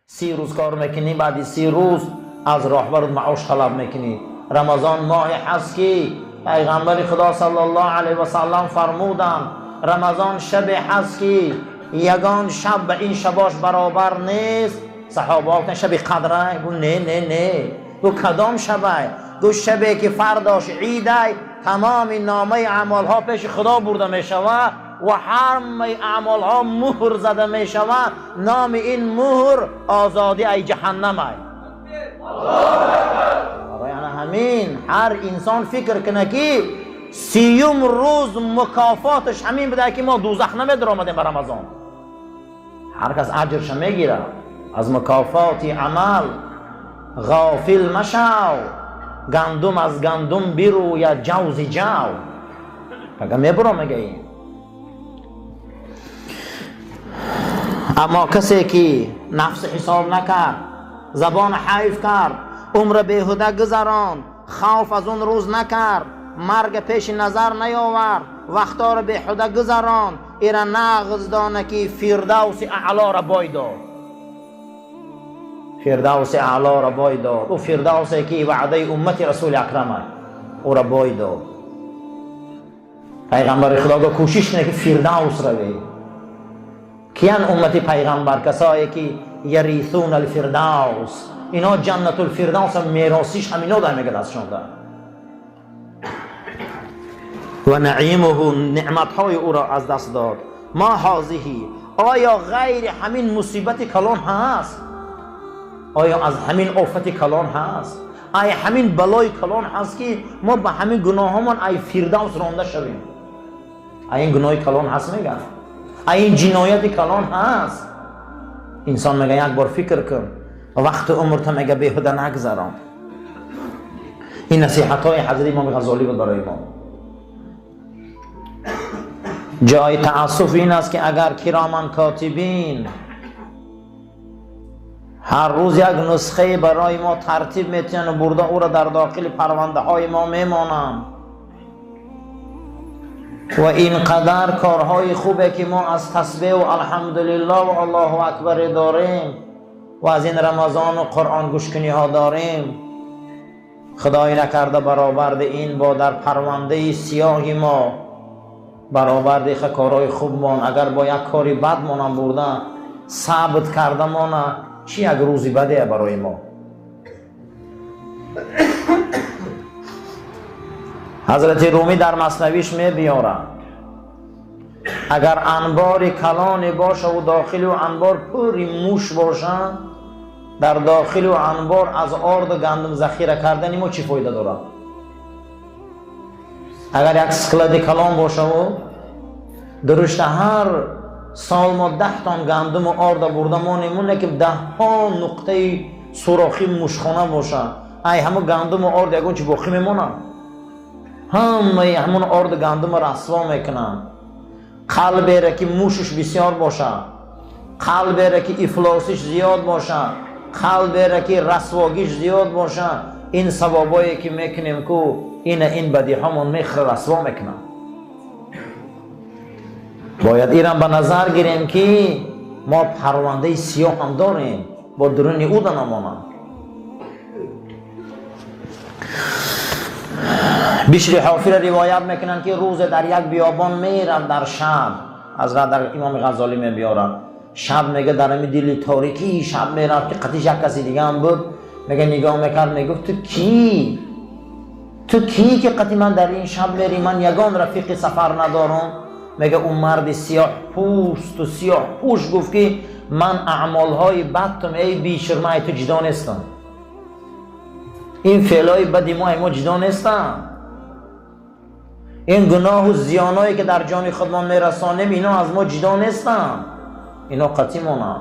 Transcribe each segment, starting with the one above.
30 روز کار میکنی، بعد 30 روز از راهبرت معاش طلب میکنی. رمضان ماه هست که پیغمبر خدا صلی الله علیه و سلم فرمودند رمضان شب هست که یگان شب به این شباش برابر نیست. صحابه گفتن شب قدره؟ گفت نه. گفت کدام شبه؟ گفت شبی که فرداش عیده، تمام نامه اعمال ها پیش خدا برده می شود و همه اعمال ها مهر زده می شود. نام این مهر آزادی ای جهنم ای. یعنی همین هر انسان فکر کنه که 30 روز مکافاتش همین بده که ما دوزخ نمیدر آمدیم به رمضان. هر کس اجرش میگیره. از مکافات عمل غافل مشو، گندم از گندم بیرو یا جوز جو. اگه میبرو میگه این. اما کسی که نفس حساب نکرد، زبان حیف کرد، عمر بیهوده گذران، خوف از اون روز نکرد، مرگ پیش نظر نیاورد، وقتا را بیهوده گذران، ایره نغز دانه که فردوس اعلا را بای داد. فردوس اعلا را بای داد. او فردوسی که وعده امت رسول اکرم او را بای داد. پیغمبر خدا گفت کوشش کنه که فردوس را بی. کیان امت پیغمبر؟ کسایی که یریثون الفردوس، اینا جنت الفردوس میراثیش همینا در میگه دستشون دار. و نعیمه، نعمتهای او را از دست داد. ما هازهی، آیا غیر همین مصیبت کلان هست؟ آیا از همین آفت کلان هست؟ آیا همین بلای کلان هست که ما به همین گناهمان ای فردوس رانده شویم؟ آیا این گناه کلان هست؟ میگن آیا این جنایت کلان هست؟ انسان میگه یک بار فکر کن، وقت عمرت میگه بیهوده نگذران. این نصیحت های حضرت امام غزالی بود برای ما. جای تأسف این است که اگر کرامان کاتبین هر روز یک نسخه برای ما ترتیب میتونن و برده او را در داخل پرونده های ما میمانند و اینقدر کارهای خوبه که ما از تسبیح و الحمدلله و الله اکبر داریم و از این رمضان و قرآن گوشکنی ها داریم، خدای نکرده برآورد این با در پرونده سیاه ما برآورد کارهای خوبمان اگر با یک کاری بد مانم بردن ثابت کرده مانه، چی یک روزی بده برای ما. حضرت رومی در مثنویش می بیاره اگر انبار کلان باشه و داخل و انبار پوری موش باشه، در داخل و انبار از آرد و گندم ذخیره کردن ما چی فایده داره؟ اگر یک سکلد کلان باشه و درشت هر سال ما 10 تن گندم و آرد برده ما نمونه که 10 ها نقطه سوراخی موشخانه باشه، ای همون گندم و آرد یکون چی باقی میمونه؟ همه همون آرد گندم رسوا میکنن. قلبی را که موشش بسیار باشه، قلبی را که افلاسش زیاد باشه، قلبی را که رسواگیش زیاد باشه، این سبابایی که میکنیم که این بدی همون میخره رسوا میکنن. باید ایران به نظر گیریم که ما پرونده سیاه هم داریم با درون او نمانم. بشر حافی را روایت میکنن که روز در یک بیابان میرن در شب، از در امام غزالی میبیارن شب میگه در همین دل تاریکی شب میرفت که قطیش یک کسی دیگه هم بود، میگه نگاه میکرد میگفت تو کی که قطی من در این شب میری، من یگان رفیق سفر ندارم. میگه اون مرد سیاه پوست و سیاه پوش گفت که من اعمالهای بدم ای بیشرمه تو جدا نیستم، این فعلای بدی ما جدا نیستم، این گناه و زیانایی که در جان خودمان میرسانیم اینا از ما جدا نیستن، اینا قطیمانن،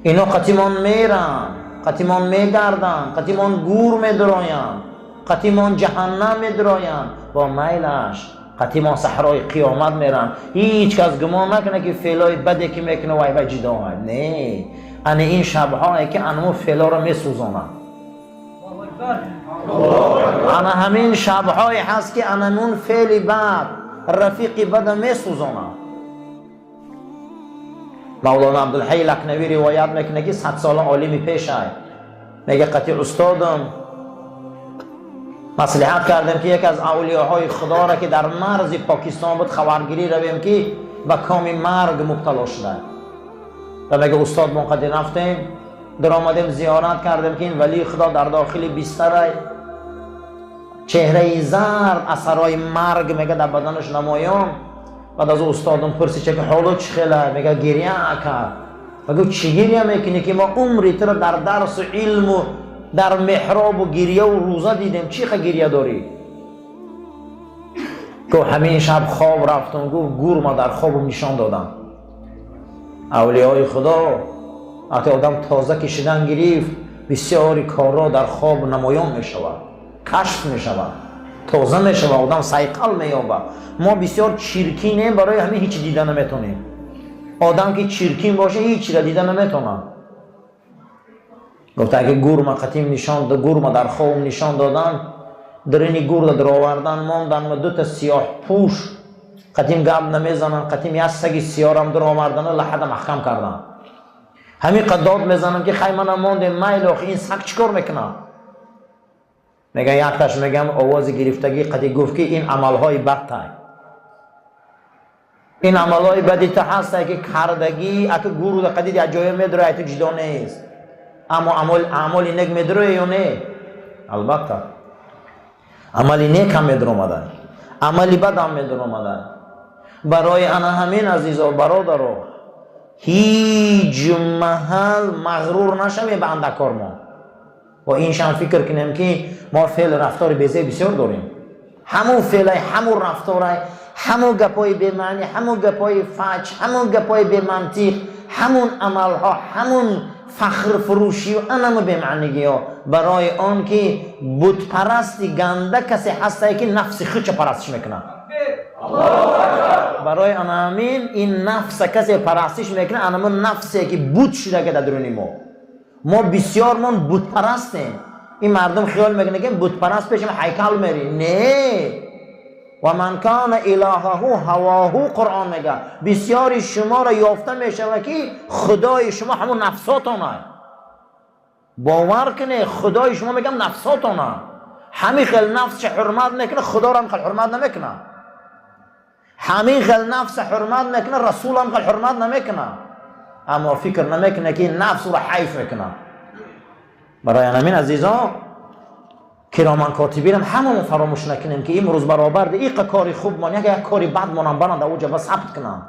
اینا قطیمان میرن، قطیمان میگردن، قطیمان گور میدراین، قطیمان جهنم میدراین با میلش، قطیمان صحرای قیامت میرن. هیچ کس گمان نکنه که فعلای بدی که میکنه وای جدا هست. نه، ان این شبهایی که انمو فعلا رو میسوزانن، انا همین شبهایی هست که انمون فعلی بد رفیقی بد میسوزانن. مولانا عبدالحی لکنوی روایت میکنه که 100 سال عالمی پیش آی، میگه قطعی استادم مصلحت کردم که یک از اولیاهای خدا را که در مرز پاکستان بود خبرگیری رویم که به کام مرگ مبتلا شده. و میگه استاد منقدر رفتیم در آمدیم زیارت کردیم که این ولی خدا در داخل بستر چهره زرد اثرای مرگ میگه در بدنش نمایان. بعد از استادم پرسید که حالا چه خیله؟ میگه گریه کرد. میگه چی گریه میکنی که ما عمری تو در درس و علم و در محراب و گریه و روزه دیدیم، چی خیلی گریه داری؟ که همین شب خواب رفتم، گفت گور ما در خواب نشان دادم. اولیای خدا وقتی آدم تازه کشیدن گرفت بسیاری کارها در خواب نمایان می شود، کشف می شود، تازه می شود، آدم سیقل می یابد. ما بسیار چیرکینیم، برای همین هیچ دیدن نمیتونیم. آدم که چیرکین باشه هیچ را دیدن نمیتونه. گفت اگه گور ما قدیم نشان داد، گور ما در خواب نشان دادن، در این گور در آوردن ماندن و 2 سیاه پوش قدیم گپ نمیزنن، قدیم یک سگ سیاه هم در آوردن لحد محکم کردن. همین قداد میزنن که خیلی من مانده میل آخه این سگ چیکار میکنه؟ میگن یک تاش میگم آواز گرفتگی قدی گفت که این عملهای بد تای، این عملهای بدی تا هست که کردگی اگه گورو در قدید از جای میدره تو جدا نیست، اما عمل نیک میدره یا نه؟ البته عملی نیک هم میدره آمدن، عملی بد هم میدره آمدن. برای انا همین عزیزا برادرو هیچ محل مغرور نشویم به اندکار ما و اینشان فکر کنیم که ما فعل رفتار بیزه بسیار داریم. همون فعل، همون رفتار، همون گپای به معنی، همون گپای فجر، همون گپای به منطق، همون عملها، همون فخر فروشی و انم به معنیگی ها، برای آن که بت پرستی گنده کسی هسته که نفس خودش پرستش میکنه. برای همین این نفس کسی پرستش میکنه، همون نفسی که بت شده که در درون ما بسیار من بت پرستیم. این مردم خیال میکنه که بت پرست پیش هیکل میری، نه. و من کان الهه هواه، قرآن میگه بسیاری شما را یافته میشه که خدای شما همون نفساتونه. باور کنه خدای شما میگم نفساتونه. همین خیل نفس حرمت میکنه، خدا را هم خیل حرمت نمیکنه. همین خیل نفس حرمت میکنه، رسول هم خیل حرمت نمیکنه. اما فکر نمیکنه که نفس را حیف میکنه. برای همین عزیزان کرامان کاتبین هم همون فراموش نکنیم که این روز برابر ده این کاری خوب من یک کاری بد منم برند اوجا بس ثبت کنم.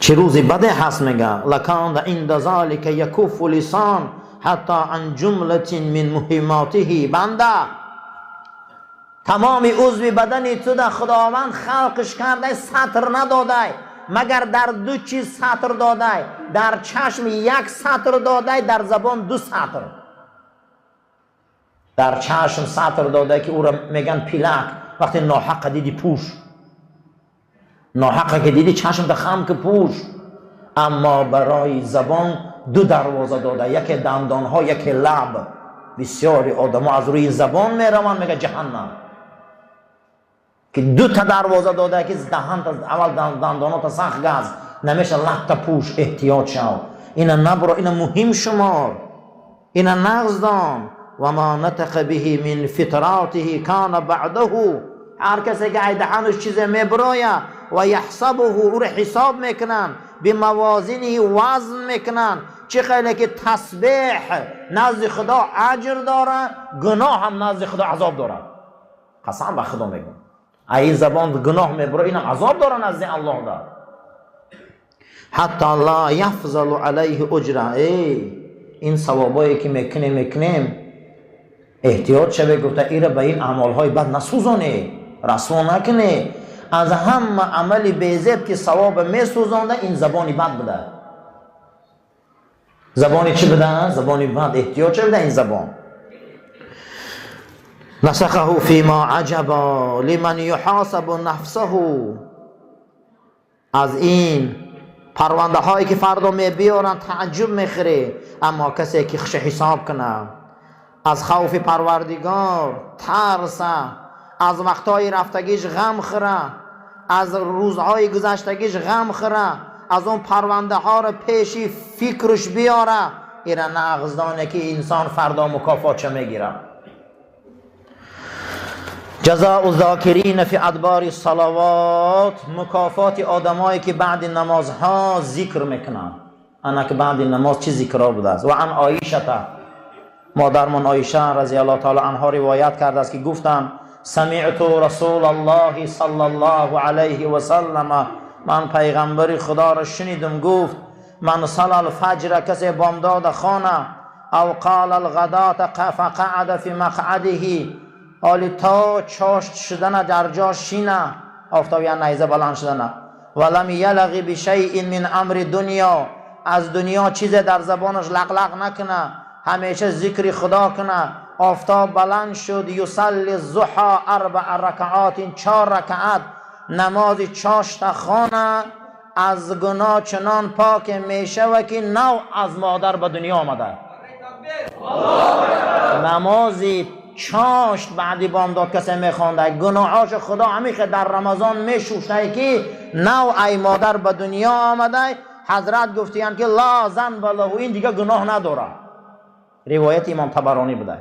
چه روزی بده هست میگه لکان عند ذلک یکف لسان حتی عن جمله من مهماته. بنده تمام عضو بدنی تو در خداوند خلقش کرده سطر نداده مگر در 2 چیز سطر داده، در چشم 1 سطر داده، در زبان 2 سطر. در چشم سطر داده که او را میگن پلک، وقتی ناحق دیدی پوش، ناحق که دیدی چشم در خم که پوش. اما برای زبان 2 دروازه داده، یک دندان ها، یک لب. بسیاری آدم ها از روی زبان میروند میگه جهنم، که 2 تا دروازه داده که دهان اول دندانات سخت گز نمیشه لب پوش. احتیاط شو، اینا نبرو، اینا مهم شمار، اینا نغز دان. و ما نطق به من فطراته کان بعده. هر کسی که دهانش چیز میبرویه و یحسبه، او را حساب میکنن، به موازینه وزن میکنن. چه خیلی که تسبیح نزد خدا اجر داره، گناه هم نزد خدا عذاب داره. قسم به خدا میگم این زبان گناه میبره اینم عذاب داره نزد الله داره. حتی لا یفضل علیه اجره. این ثوابایی که میکنیم احتیاط شده. گفته ایره به این اعمالهای بد نسوزانه، رسوا نکنه. از همه عمل بیزب که ثواب میسوزانده این زبانی بد بده. زبانی چی بده؟ زبانی بد. احتیاط شده این زبان. نسخه فيما عجبا لمن يحاسب نفسه. از این پرونده هایی که فردا میبیارن تعجب میخوره، اما کسی که خش حساب کنه، از خوف پروردگار ترسه، از وقتهای رفتگیش غم خوره، از روزهای گذشتگیش غم خوره، از اون پرونده ها رو پیشی فکرش بیاره. ایره نغزدانه که انسان فردا مکافات چه میگیره. جزاء الذاکرین فی ادبار الصلوات، مکافات آدمایی که بعد نمازها ذکر میکنن. انا که بعد نماز چی ذکرها بوده است. و عن عایشه، مادرمون عایشه رضی الله تعالی عنها روایت کرده است که گفتن سمعت رسول الله صلی الله علیه و سلم، من پیغمبر خدا را شنیدم گفت من صلی الفجر، کسی بامداد خانه، او قال الغداة فقعد فی مقعده، حالی تا چاشت شدن در جا شینه، آفتاب یا نیزه بلند شدن، ولم یلغی بشیء من امر دنیا، از دنیا چیز در زبانش لغلق نکنه، همیشه ذکر خدا کنه. آفتاب بلند شد، یصلی الضحی 4 رکعات، 4 رکعت نماز چاشت خانه، از گناه چنان پاک میشه و که نو از مادر به دنیا آمده. نمازی چاشت بعدی بامداد کسی میخوانده، گناهاش خدا همیشه در رمضان میشوشته که نو ای مادر به دنیا آمده. حضرت گفتیان که لا ذنب له، این دیگه گناه نداره. روایت امام طبرانی بوده.